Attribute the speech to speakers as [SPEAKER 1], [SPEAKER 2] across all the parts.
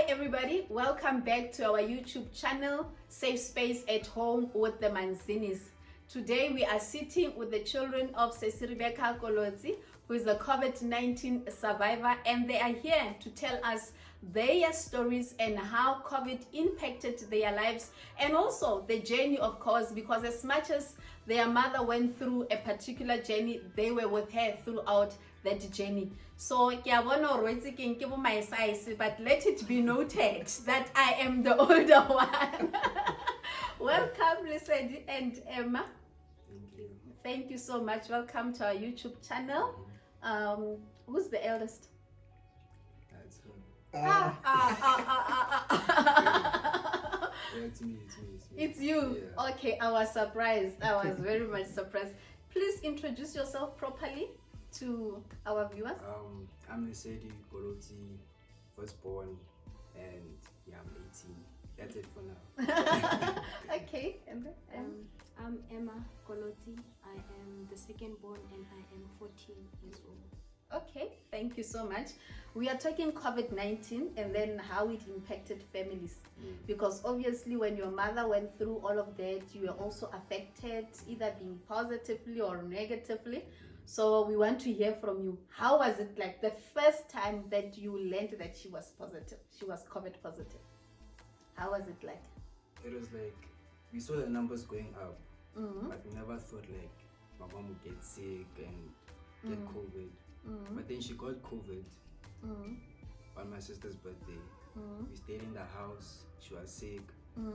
[SPEAKER 1] everybody, welcome back to our YouTube channel, Safe Space at Home with the Manzinis. Today we are sitting with the children of Rebecca Kolotsi, who is a COVID-19 survivor, and they are here to tell us their stories and how COVID impacted their lives, and also the journey, of course, because as much as their mother went through a particular journey, they were with her throughout that journey. So but let it be noted that I am the older one. Welcome, Lesedi and Emma. Thank you so much. Welcome to our YouTube channel. Who's the eldest?
[SPEAKER 2] That's her. It's me.
[SPEAKER 1] It's you.
[SPEAKER 2] Yeah.
[SPEAKER 1] Okay, I was surprised. I was very much surprised. Please introduce yourself properly to our viewers.
[SPEAKER 2] I'm Lesedi Kolotsi, firstborn, and yeah, I'm 18. That's it for now.
[SPEAKER 1] Okay, and then,
[SPEAKER 3] I'm Emma Kolotsi. I am the second born and I am 14 years old.
[SPEAKER 1] Okay, thank you so much. We are talking COVID-19 and then how it impacted families. Because obviously when your mother went through all of that, you were also affected, either being positively or negatively. So we want to hear from you. How was it like the first time that you learned that she was positive? She was COVID positive. How was it like?
[SPEAKER 2] It was like, we saw the numbers going up, but we never thought like my mom would get sick and get COVID. But then she got COVID on my sister's birthday. We stayed in the house, she was sick.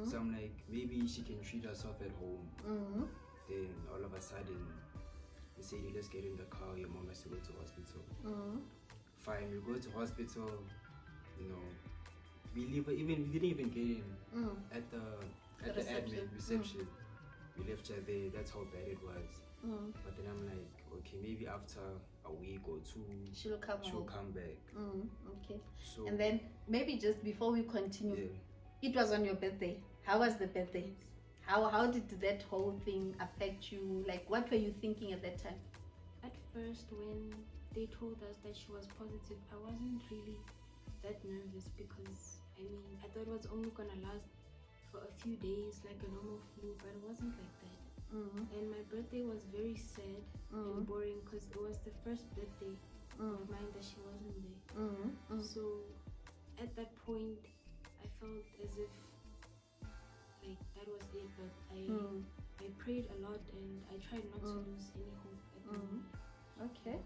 [SPEAKER 2] So I'm like, maybe she can treat herself at home. Then all of a sudden, they say, let's get in the car, your mom has to go to hospital. Fine, we go to hospital, you know, we didn't even get in at the admin reception. We left her there, that's how bad it was. But then I'm like, okay, maybe after a week or two, she'll come back.
[SPEAKER 1] Okay.
[SPEAKER 2] So,
[SPEAKER 1] and then maybe just before we continue, it was on your birthday. How was the birthday? How did that whole thing affect you? Like, what were you thinking at that time?
[SPEAKER 3] At first, when they told us that she was positive, I wasn't really that nervous because, I mean, I thought it was only gonna last for a few days like a normal flu, but it wasn't like that. And my birthday was very sad and boring because it was the first birthday of mine that she wasn't there. So at that point, I felt as if like that was it, but I prayed a lot and I tried not to lose any hope at the moment.
[SPEAKER 1] Okay.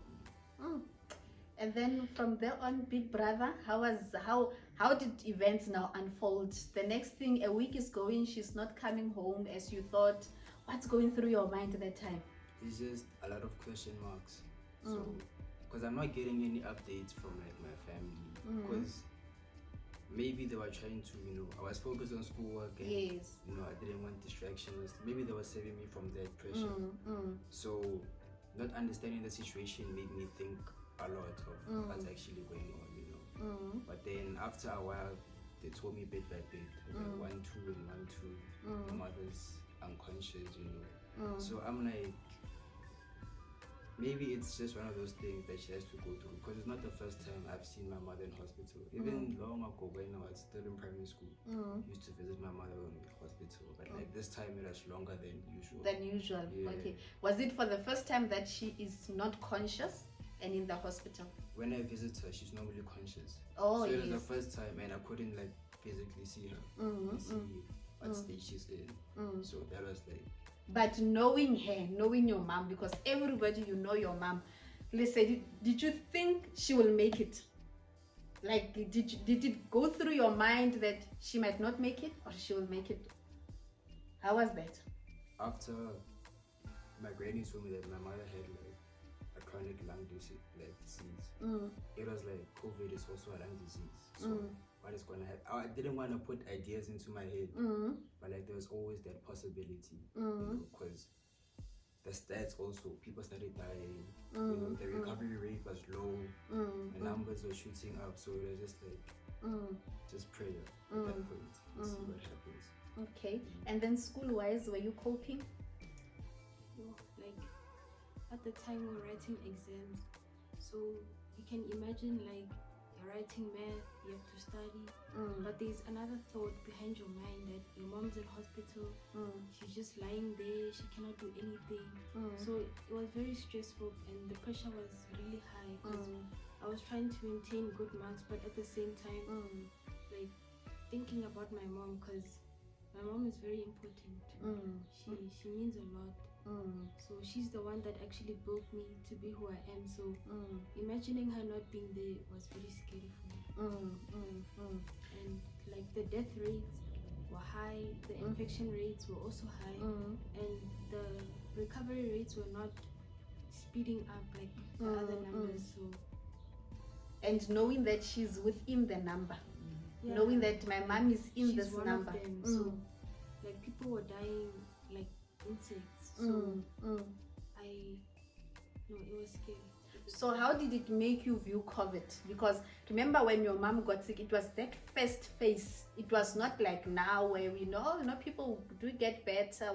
[SPEAKER 1] And then from there on, big brother, how did events now unfold? The next thing, a week is going, she's not coming home as you thought. What's going through your mind at that time?
[SPEAKER 2] It's just a lot of question marks. So, because I'm not getting any updates from like my family, because maybe they were trying to, you know, I was focused on schoolwork and you know, I didn't want distractions. Maybe they were saving me from that pressure. So not understanding the situation made me think a lot of what's actually going on, you know. But then after a while, they told me bit by bit, like 1, 2 and 1, 2. My mother's unconscious, you know. So I'm like, maybe it's just one of those things that she has to go through, because it's not the first time I've seen my mother in hospital. Even long ago when I was still in primary school, I used to visit my mother in the hospital, but like this time it was longer than usual. Yeah.
[SPEAKER 1] Okay. Was it for the first time that she is not conscious and in the hospital? When
[SPEAKER 2] I visit her, she's normally conscious.
[SPEAKER 1] Oh,
[SPEAKER 2] so it was the first time and I couldn't like physically see her and see what stage she's in. So that was like,
[SPEAKER 1] but knowing her, knowing your mom, because everybody, you know your mom, listen, did you think she will make it? Like, did it go through your mind that she might not make it or she will make it? How was that?
[SPEAKER 2] After my granny told me that my mother had like a chronic lung disease, it was like COVID is also a lung disease. So what is going to happen? I didn't want to put ideas into my head, but like there was always that possibility, because the stats also, people started dying, you know, the recovery rate was low, the numbers were shooting up, so it was just like, just prayer at that point, and see what happens.
[SPEAKER 1] Okay, and then school-wise, were you coping?
[SPEAKER 3] Like, at the time we were writing exams, so you can imagine like writing math, you have to study. But there's another thought behind your mind that your mom's in hospital, she's just lying there, she cannot do anything. So it was very stressful and the pressure was really high because I was trying to maintain good marks, but at the same time, like thinking about my mom, because my mom is very important. She means a lot. So she's the one that actually built me to be who I am. So imagining her not being there was very scary for me. And like the death rates were high, the infection rates were also high, and the recovery rates were not speeding up like the other numbers. So,
[SPEAKER 1] and knowing that she's within the number, knowing that my mom is in
[SPEAKER 3] she's
[SPEAKER 1] this
[SPEAKER 3] one
[SPEAKER 1] number.
[SPEAKER 3] of them. So like people were dying like insects. So it was scary.
[SPEAKER 1] So how did it make you view COVID? Because remember when your mom got sick, it was that first phase. It was not like now where we know, people do get better.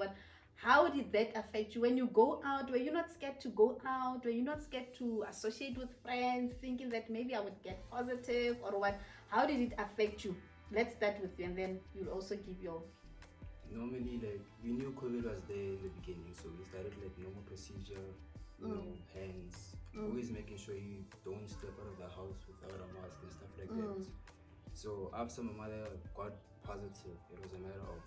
[SPEAKER 1] How did that affect you when you go out? Were you not scared to go out? Were you not scared to associate with friends, thinking that maybe I would get positive or what? How did it affect you? Let's start with you and then you'll also give your...
[SPEAKER 2] Normally, like, we knew COVID was there in the beginning, so we started like normal procedure, hands, always making sure you don't step out of the house without a mask and stuff like that. So after my mother got positive, it was a matter of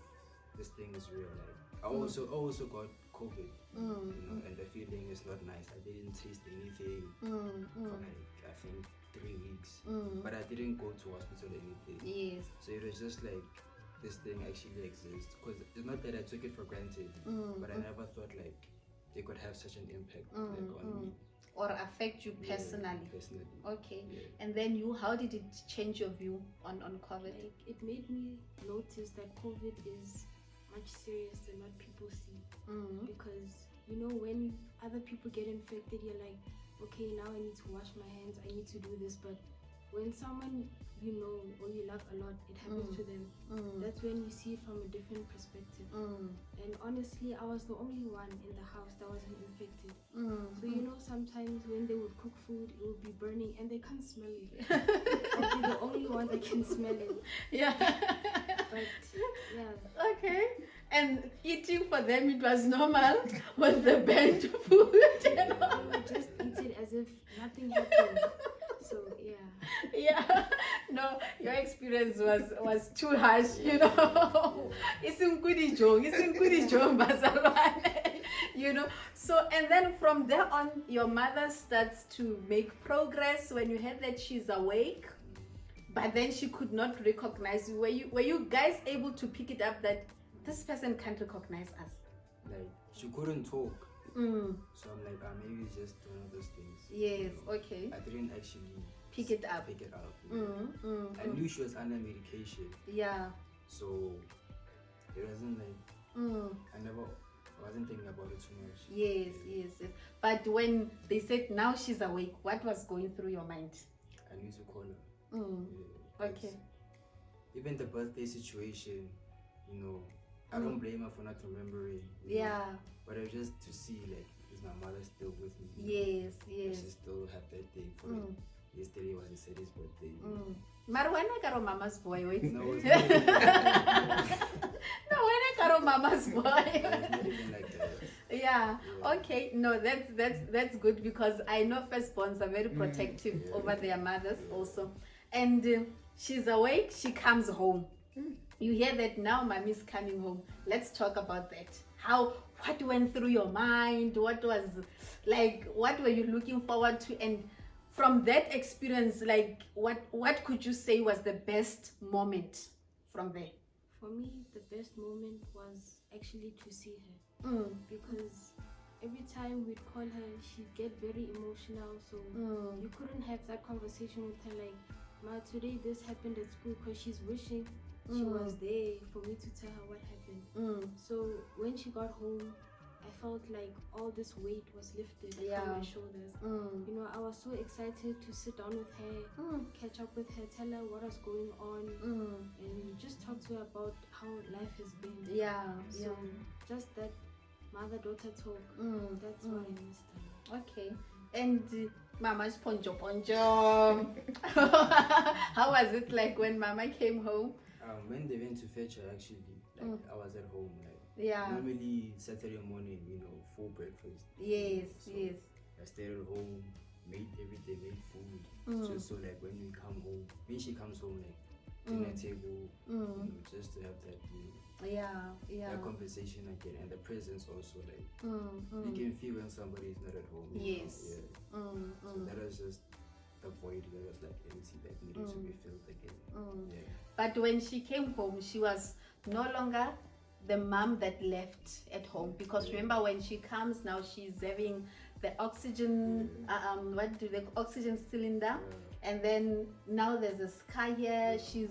[SPEAKER 2] this thing is real. Like I also got COVID, and the feeling is not nice. I didn't taste anything for like I think 3 weeks, but I didn't go to hospital or anything.
[SPEAKER 1] Yes.
[SPEAKER 2] So it was just like this thing actually exists, because it's not that I took it for granted, but I never thought like it could have such an impact like on me
[SPEAKER 1] or affect you personally.
[SPEAKER 2] Personally.
[SPEAKER 1] Okay. And then you, how did it change your view on COVID?
[SPEAKER 3] Like, it made me notice that COVID is much serious than what people see. Because when other people get infected, you're like, okay, now I need to wash my hands, I need to do this. But when someone or you love a lot, it happens to them, that's when you see it from a different perspective. And honestly, I was the only one in the house that wasn't infected. So sometimes when they would cook food, it would be burning and they can't smell it. I'll be the only one that can smell it.
[SPEAKER 1] Yeah.
[SPEAKER 3] But yeah.
[SPEAKER 1] Okay. And eating for them, it was normal with the burnt food.
[SPEAKER 3] They would just eat it as if nothing happened. So
[SPEAKER 1] yeah. No, your experience was too harsh, So, and then from there on, your mother starts to make progress when you heard that she's awake, but then she could not recognize you. Were you guys able to pick it up that this person can't recognize us?
[SPEAKER 2] Like, she couldn't talk. So I'm like, maybe it's just one of those things.
[SPEAKER 1] Yes, okay.
[SPEAKER 2] I didn't actually
[SPEAKER 1] pick it up.
[SPEAKER 2] I knew she was under medication.
[SPEAKER 1] Yeah.
[SPEAKER 2] So it wasn't like I wasn't thinking about it too much.
[SPEAKER 1] Yes. But when they said now she's awake, what was going through your mind?
[SPEAKER 2] I need to call her.
[SPEAKER 1] Okay.
[SPEAKER 2] Even the birthday situation, I don't blame her for not remembering. But it was just to see, like, is my mother still with me?
[SPEAKER 1] Yes.
[SPEAKER 2] Does she still have that day for me? Yesterday was Sadie's birthday.
[SPEAKER 1] But when I got mama's boy, wait.
[SPEAKER 2] No, it's
[SPEAKER 1] not even No, when I got mama's boy.
[SPEAKER 2] It's not even like that.
[SPEAKER 1] Yeah. Okay. No, that's good, because I know firstborns are very protective over their mothers also. And she's awake, she comes home. You hear that now mommy's coming home. Let's talk about that. What went through your mind? What were you looking forward to? And from that experience, like, what could you say was the best moment from there?
[SPEAKER 3] For me, the best moment was actually to see her. Because every time we'd call her, she'd get very emotional. So you couldn't have that conversation with her like, Ma, today this happened at school, because she's wishing she was there for me to tell her what happened. So when she got home, I felt like all this weight was lifted from my shoulders. I was so excited to sit down with her, catch up with her, tell her what was going on, and just talk to her about how life has been. So just that mother-daughter talk, that's what I missed.
[SPEAKER 1] Okay. And Mama's poncho poncho. How was it like when Mama came home?
[SPEAKER 2] When they went to fetch her, actually, like I was at home. Like
[SPEAKER 1] Yeah.
[SPEAKER 2] normally Saturday morning, full breakfast.
[SPEAKER 1] Yes,
[SPEAKER 2] So
[SPEAKER 1] yes.
[SPEAKER 2] I stayed at home, made everything, made food, just so like when we come home, when she comes home, like dinner table, just to have that,
[SPEAKER 1] Yeah, yeah.
[SPEAKER 2] that conversation again, and the presence also, like you can feel when somebody is not at home.
[SPEAKER 1] Yes.
[SPEAKER 2] Yeah. So that was just the void that was like empty that needed to be filled again. Yeah.
[SPEAKER 1] But when she came home, she was no longer the mom that left at home, because remember when she comes now, she's having the oxygen oxygen cylinder, and then now there's a scar here. She's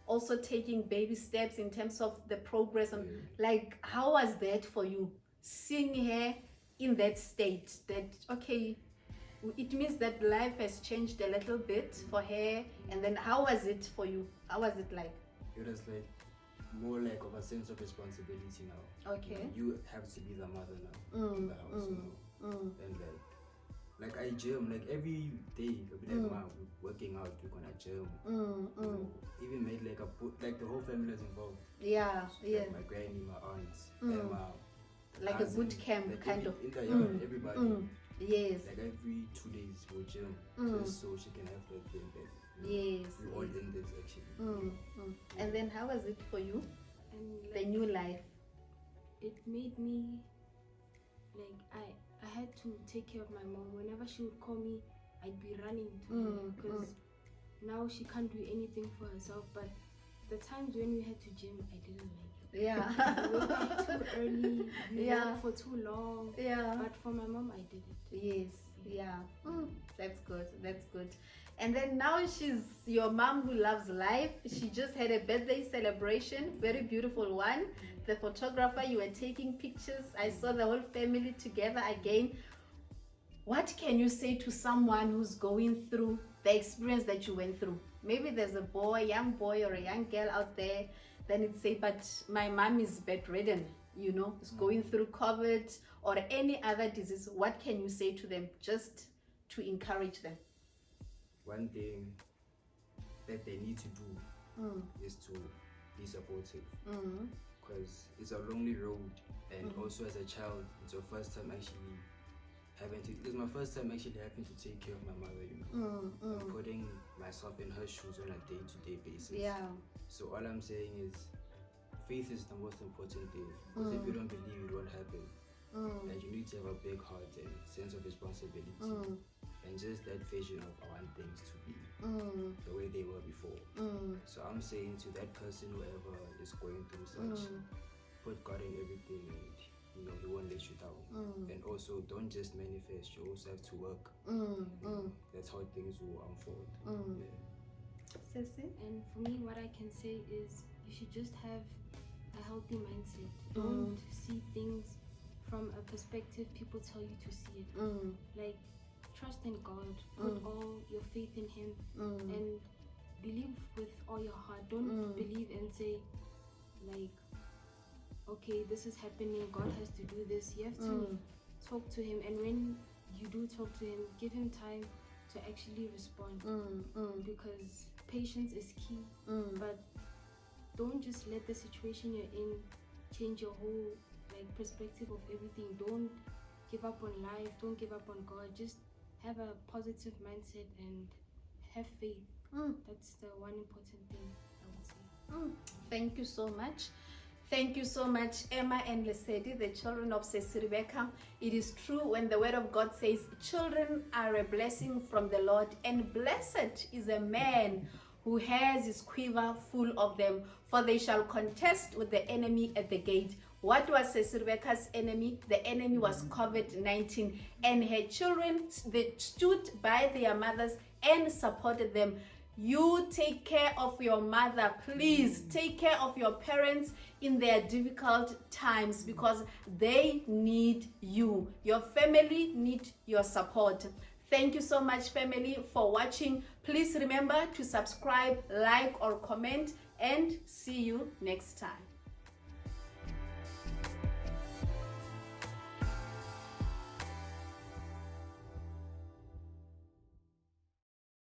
[SPEAKER 1] also taking baby steps in terms of the progress, and like, how was that for you, seeing her in that state? That okay, it means that life has changed a little bit for her. And then how was it for you? How was it like?
[SPEAKER 2] It was like more like of a sense of responsibility now.
[SPEAKER 1] Okay.
[SPEAKER 2] You have to be the mother now in the house now. And like I gym, like every day I'll be like, Mom, we're working out, we're gonna gym. Even made like like the whole family was involved.
[SPEAKER 1] Yeah,
[SPEAKER 2] so,
[SPEAKER 1] yeah.
[SPEAKER 2] Like my granny, my aunts, Emma,
[SPEAKER 1] like a boot camp
[SPEAKER 2] like
[SPEAKER 1] kind of.
[SPEAKER 2] Everybody.
[SPEAKER 1] Yes.
[SPEAKER 2] Like every 2 days we'll gym, just so she can have that thing that
[SPEAKER 1] yes.
[SPEAKER 2] we all in this actually.
[SPEAKER 1] And then how was it for you?
[SPEAKER 3] And like,
[SPEAKER 1] the new life.
[SPEAKER 3] It made me like I had to take care of my mom. Whenever she would call me, I'd be running to her, because now she can't do anything for herself. But the times when we had to gym, I didn't like it.
[SPEAKER 1] Yeah.
[SPEAKER 3] We woke up too early, we worked for too long.
[SPEAKER 1] Yeah.
[SPEAKER 3] But for my mom, I did it.
[SPEAKER 1] Yes. Yeah. That's good. That's good. And then now she's your mom who loves life. She just had a birthday celebration, very beautiful one. The photographer, you were taking pictures. I saw the whole family together again. What can you say to someone who's going through the experience that you went through? Maybe there's a boy, young boy or a young girl out there, then it's say, but my mom is bedridden, is going through COVID or any other disease. What can you say to them just to encourage them?
[SPEAKER 2] One thing that they need to do is to be supportive, because it's a lonely road, and also as a child, it's your first time actually it's my first time actually having to take care of my mother, I'm putting myself in her shoes on a day-to-day basis.
[SPEAKER 1] Yeah.
[SPEAKER 2] So all I'm saying is faith is the most important thing, because if you don't believe, it won't happen. And you need to have a big heart and sense of responsibility, and just that vision of I want things to be the way they were before. So I'm saying to that person, whoever is going through such, put God in everything, and he won't let you down. And also don't just manifest, you also have to work. That's how things will unfold.
[SPEAKER 1] Ceci?
[SPEAKER 3] And for me, what I can say is you should just have a healthy mindset. Don't see things from a perspective people tell you to see it. Like, trust in God, put all your faith in Him, and believe with all your heart. Don't believe and say, like, okay, this is happening, God has to do this. You have to talk to Him, and when you do talk to Him, give Him time to actually respond, because patience is key. But don't just let the situation you're in change your whole perspective of everything. Don't give up on life, don't give up on God. Just have a positive mindset and have faith. That's the one important thing I would say.
[SPEAKER 1] Thank you so much. Thank you so much, Emma and Lesedi, the children of Ceci Rebecca. It is true when the word of God says, children are a blessing from the Lord, and blessed is a man who has his quiver full of them, for they shall contest with the enemy at the gate. What was Ceci Rebecca's enemy? The enemy was COVID-19, and her children, they stood by their mothers and supported them. You take care of your mother, please. Take care of your parents in their difficult times, because they need you. Your family need your support. Thank you so much, family, for watching. Please remember to subscribe, like, or comment, and see you next time.